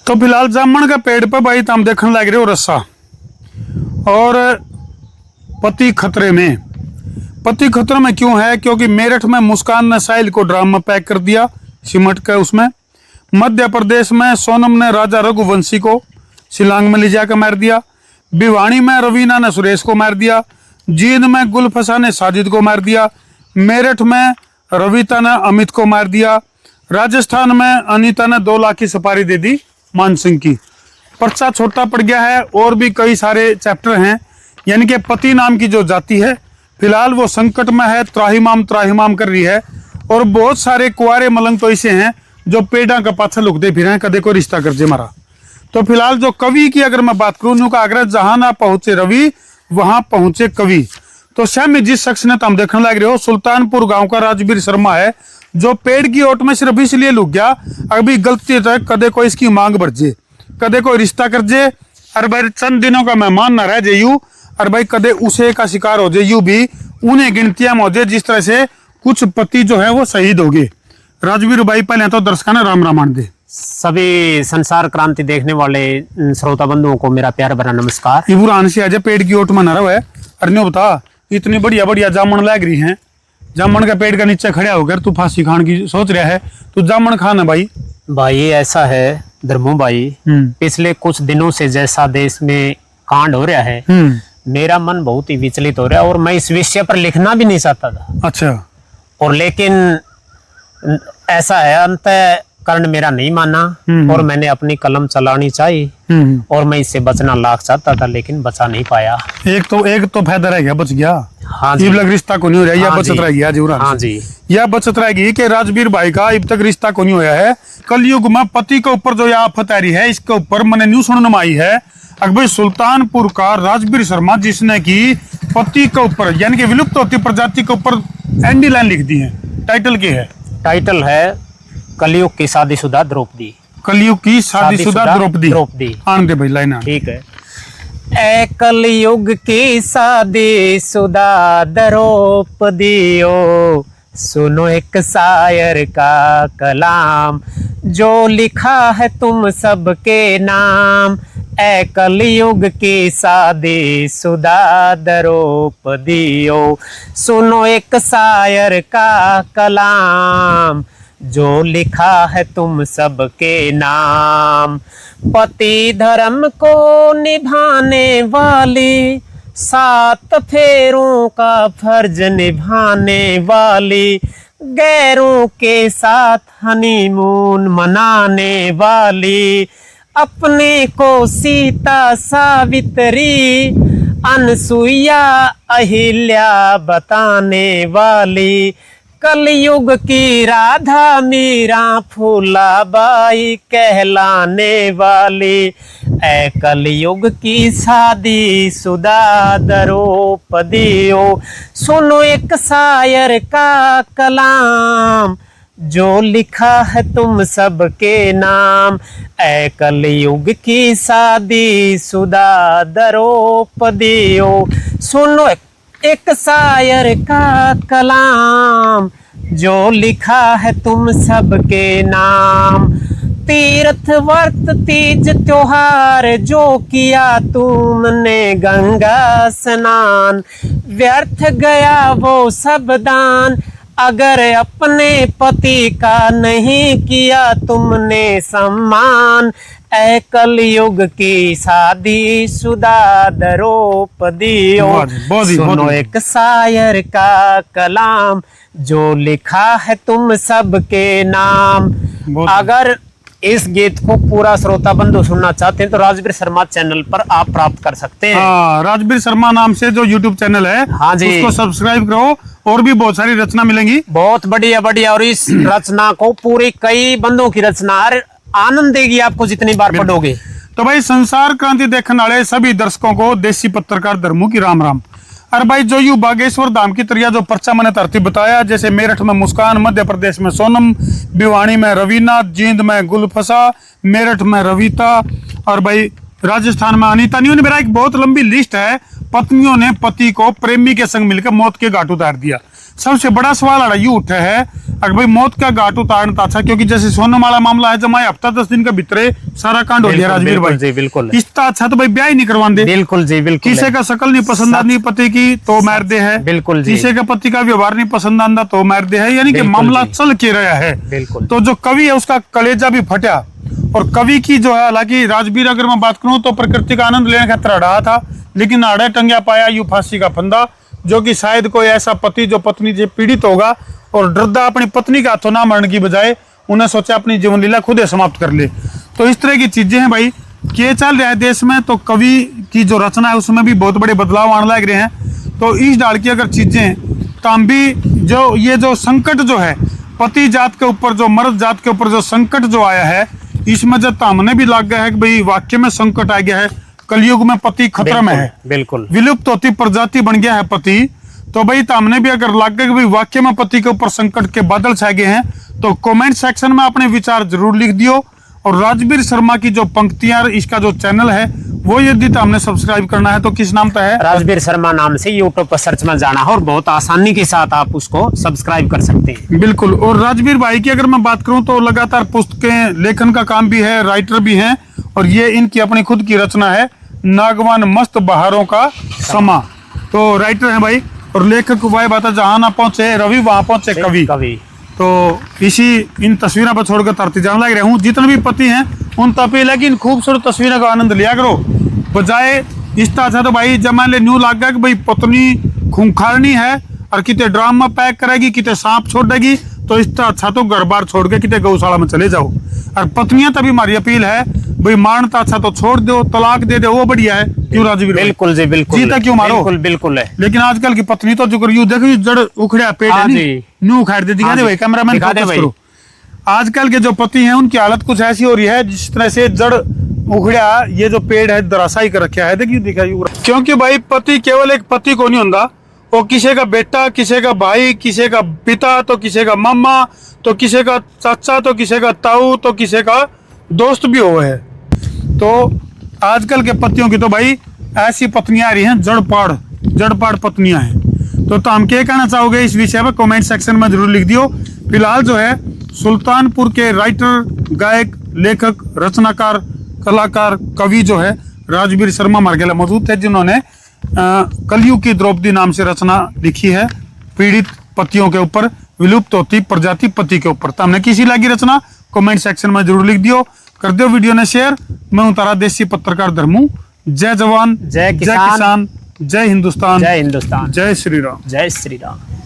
तो फिलहाल जामन का पेड़ पे भाई हम देखने लग रहे हो रस्सा और पति खतरे में। पति खतरे में क्यों है? क्योंकि मेरठ में मुस्कान ने साहिल को ड्राम में पैक कर दिया सिमट के उसमें। मध्य प्रदेश में सोनम ने राजा रघुवंशी को शिलांग में ले जाकर मार दिया। भिवानी में रवीना ने सुरेश को मार दिया। जींद में गुलफसा ने साजिद को मार दिया। मेरठ में रविता ने अमित को मार दिया। राजस्थान में अनीता ने 2 लाख की सुपारी दे दी मान सिंह की। पर्चा छोटा पड़ गया है और भी कई सारे चैप्टर हैं। यानी कि पति नाम की जो जाति है फिलहाल वो संकट में है, त्राहिमाम कर रही है। और बहुत सारे कुआरे मलंग तो ऐसे हैं जो पेड़ा का पाछा लुकते फिर हैं, कदे को रिश्ता कर जे मारा। तो फिलहाल जो कवि की अगर मैं बात करूं, उनका आग्रह जहां ना पहुंचे रवि वहां पहुंचे कवि। तो शायद जिस शख्स ने तुम देखने लग रहे हो सुल्तानपुर गांव का राजवीर शर्मा है, जो पेड़ की ओट में सिर्फ इसलिए लुक गया अभी गलती तो है कदे को इसकी मांग बढ़ जे, कदे कोई रिश्ता कर जे, और भाई चंद दिनों का मेहमान ना रह जे यू, और भाई कदे उसे का शिकार हो जाए यू भी उन्हें गिनतियां में हो जाए, जिस तरह से कुछ पति जो है वो शहीद हो गए। राजवीर भाई पहले तो दर्शकों ने राम रामायण दे। सभी संसार क्रांति देखने वाले श्रोता बंधुओं को मेरा प्यार भरा नमस्कार। इबुरान से आज पेड़ की ओट में ना रहा है। अरे बता इतनी बढ़िया बढ़िया जामुन लग रही हैं, जामुन का पेड़ का नीचे खड़ा होकर तू फांसी खान की सोच रहा है, तू जामुन खाना भाई। भाई ऐसा है धर्मो भाई, पिछले कुछ दिनों से जैसा देश में कांड हो रहा है मेरा मन बहुत ही विचलित हो रहा है और मैं इस विषय पर लिखना भी नहीं चाहता था। अच्छा। और लेकिन ऐसा है अंतःकरण मेरा नहीं माना और मैंने अपनी कलम चलानी चाहिए और मैं इससे बचना लाख चाहता था लेकिन बचा नहीं पाया। एक तो फायदा रह गया, बच गया। हाँ जी। अब लग रिश्ता को नहीं हो रहा, या बचत रह गया जीवराज। हाँ जी, यह बचत रहेगी कि राजवीर भाई का अब तक रिश्ता को नहीं होया है। कलयुग में पति के ऊपर जो यह आफत आ रही है इसके ऊपर मैंने न्यूज सुनने आई है अकबर सुल्तानपुर का राजवीर शर्मा, जिसने की पति के ऊपर यानी कि विलुप्त होती प्रजाति के ऊपर एंडी लाइन लिख दी है। टाइटल क्या है? टाइटल है कलयुग की शादीशुदा द्रौपदी। कलयुग की शादीशुदा द्रौपदी। आन दे भाई लाइन। ठीक है। ए कलयुग की शादीशुदा द्रौपदी ओ, सुनो एक शायर का कलाम जो लिखा है तुम सबके नाम। ए कलयुग की शादीशुदा द्रौपदी ओ, सुनो एक शायर का कलाम जो लिखा है तुम सबके नाम। पति धर्म को निभाने वाली, 7 फेरों का फर्ज निभाने वाली, गैरों के साथ हनीमून मनाने वाली, अपने को सीता सावित्री अनसुईया अहिल्या बताने वाली, कलयुग की राधा मीरा फूलाबाई कहलाने वाली। ए कलयुग की शादीशुदा द्रौपदी ओ, सुनो एक शायर का कलाम जो लिखा है तुम सबके नाम। ए कलयुग की शादीशुदा द्रौपदी ओ, सुनो एक शायर का कलाम जो लिखा है तुम सबके नाम। तीर्थ वर्त तीज त्योहार जो किया तुमने गंगा स्नान, व्यर्थ गया वो सब दान अगर अपने पति का नहीं किया तुमने सम्मान। ए कलयुग की शादीशुदा द्रौपदी ओ, सुनो एक शायर का कलाम जो लिखा है तुम सबके नाम। अगर इस गीत को पूरा श्रोता बंधु सुनना चाहते हैं तो राजवीर शर्मा चैनल पर आप प्राप्त कर सकते हैं। राजवीर शर्मा नाम से जो यूट्यूब चैनल है, हाँ जी, उसको सब्सक्राइब करो और भी बहुत सारी रचना मिलेंगी। बहुत बढ़िया बढ़िया। और इस रचना को पूरी कई बंदों की रचना आनंद देगी आपको जितनी बार पढ़ोगे। तो भाई संसार क्रांति देखने वाले सभी दर्शकों को देसी पत्रकार धर्मू की राम राम। अरे भाई जो यू बागेश्वर धाम की तरिया जो पर्चा मैंने तरतीब बताया, जैसे मेरठ में मुस्कान, मध्य प्रदेश में सोनम, भिवानी में रवीना, जींद में गुलफसा, मेरठ में रविता और भाई राजस्थान में अनीता। नहीं मेरा एक बहुत लंबी लिस्ट है। पत्नियों ने पति को प्रेमी के संग मिलकर मौत के घाट उतार दिया। सबसे बड़ा सवाल अड़ा यू उठा है अगर भाई मौत का घाट उतारना था, क्योंकि जैसे सोनमाला मामला है, जमा हफ्ता 10 दिन का भितरे सारा कांड हो गया राजवीर भाई जी बिल्कुल। इसका अच्छा तो भाई ब्याह ही नहीं करवाते। बिल्कुल जी बिल्कुल। किसी का शकल नहीं पसंद आती पति की तो मार दे है, बिल्कुल जी। किसी का पति का व्यवहार नहीं पसंद आता तो मार दे है, यानी कि मामला चल के रहा है। बिल्कुल। तो जो कवि है उसका कलेजा भी फटा, और कवि की जो है, हालांकि राजवीर अगर मैं बात करूं तो प्रकृति का आनंद लेने खातिर रहा था, लेकिन आड़े टंगिया पाया यू फांसी का फंदा, जो कि शायद कोई ऐसा पति जो पत्नी से पीड़ित होगा और डरदा अपनी पत्नी का हाथों ना मरने की बजाय उन्हें सोचा अपनी जीवन लीला खुद ही समाप्त कर ले। तो इस तरह की चीजें हैं भाई, क्या चल रहा है देश में। तो कवि की जो रचना है उसमें भी बहुत बड़े बदलाव आने लग रहे हैं। तो इस डाल की अगर चीजें तो हम भी जो ये जो संकट जो है पति जात के ऊपर, जो मर्द जात के ऊपर जो संकट जो आया है, इसमें जब हमने भी लग गया है कि भाई वाक्य में संकट आ गया है, कलयुग में पति खतरा में है, बिल्कुल विलुप्त होती प्रजाति बन गया है पति। तो भाई हमने भी अगर लग गया कि भाई वाक्य में पति के ऊपर संकट के बादल छा गए हैं, तो कमेंट सेक्शन में अपने विचार जरूर लिख दियो। और राजवीर शर्मा की जो पंक्तियां, इसका जो चैनल है वो यदि तो हमने सब्सक्राइब करना है तो किस नाम का है, राजवीर शर्मा नाम से यूट्यूब पर सर्च में जाना है और बहुत आसानी के साथ आप उसको सब्सक्राइब कर सकते हैं। बिल्कुल। और राजवीर भाई की अगर मैं बात करूं तो लगातार पुस्तकें लेखन का काम भी है, राइटर भी हैं, और ये इनकी अपनी खुद की रचना है नागवान मस्त बहारों का समा। तो राइटर है भाई, और लेखक भाई बात जहां ना पहुंचे रवि वहां पहुंचे कवि। तो इसी इन तस्वीरों पर छोड़कर तरती जान लग रहा हूँ। जितने भी पति हैं उन तपे लगी इन खूबसूरत तस्वीरों का आनंद लिया करो, बजाय इस तरह तो भाई जब मान ले न्यू लग गया कि भाई पत्नी खूंखारनी है और कितने ड्राम में पैक करेगी, कितने सांप छोड़ देगी, तो इस तरह अच्छा तो घर बार छोड़ के कितने गौशाला में चले जाओ। और पत्नियां तभी हमारी अपील है भाई मारता अच्छा तो छोड़ दो, तलाक दे दो, वो बढ़िया है। क्यों राजवीर? बिल्कुल जी बिल्कुल। जीता क्यों मारो? बिल्कुल बिल्कुल है। लेकिन आजकल की पत्नी तो जो यू देखो जड़ उखड़ा पेड़ है न्यू उखाड़ दे, दिखा दे भाई कैमरामैन फोकस करो। आजकल के जो पति हैं उनकी हालत कुछ ऐसी हो रही है जिस तरह से जड़ उखड़ा ये जो पेड़ है दराशाई कर रखा है, देखिए दिखाई। क्योंकि भाई पति केवल एक पति को नहीं होता, वो किसी का बेटा, किसी का भाई, किसी का पिता, तो किसी का मामा, तो किसी का चाचा, तो किसी का ताऊ, तो किसी का दोस्त भी हुआ है। तो आजकल के पतियों की तो भाई ऐसी पत्नियां आ रही हैं जड़पाड़ पत्नियां हैं। तो हम क्या कहना चाहोगे इस विषय में कमेंट सेक्शन में जरूर लिख दियो। फिलहाल जो है सुल्तानपुर के राइटर, गायक, लेखक, रचनाकार, कलाकार, कवि जो है राजवीर शर्मा मार्गेला मौजूद थे, जिन्होंने कलयुग की द्रौपदी नाम से रचना लिखी है पीड़ित पतियों के ऊपर, विलुप्त होती प्रजाति पति के ऊपर। तो हमने किसी लगी रचना कमेंट सेक्शन में जरूर लिख दियो, कर दो वीडियो ने शेयर। मैं हूं तारा देसी पत्रकार धर्मू। जय जवान, जय किसान, जय हिंदुस्तान, जय हिंदुस्तान, जय श्री राम। जय श्री राम।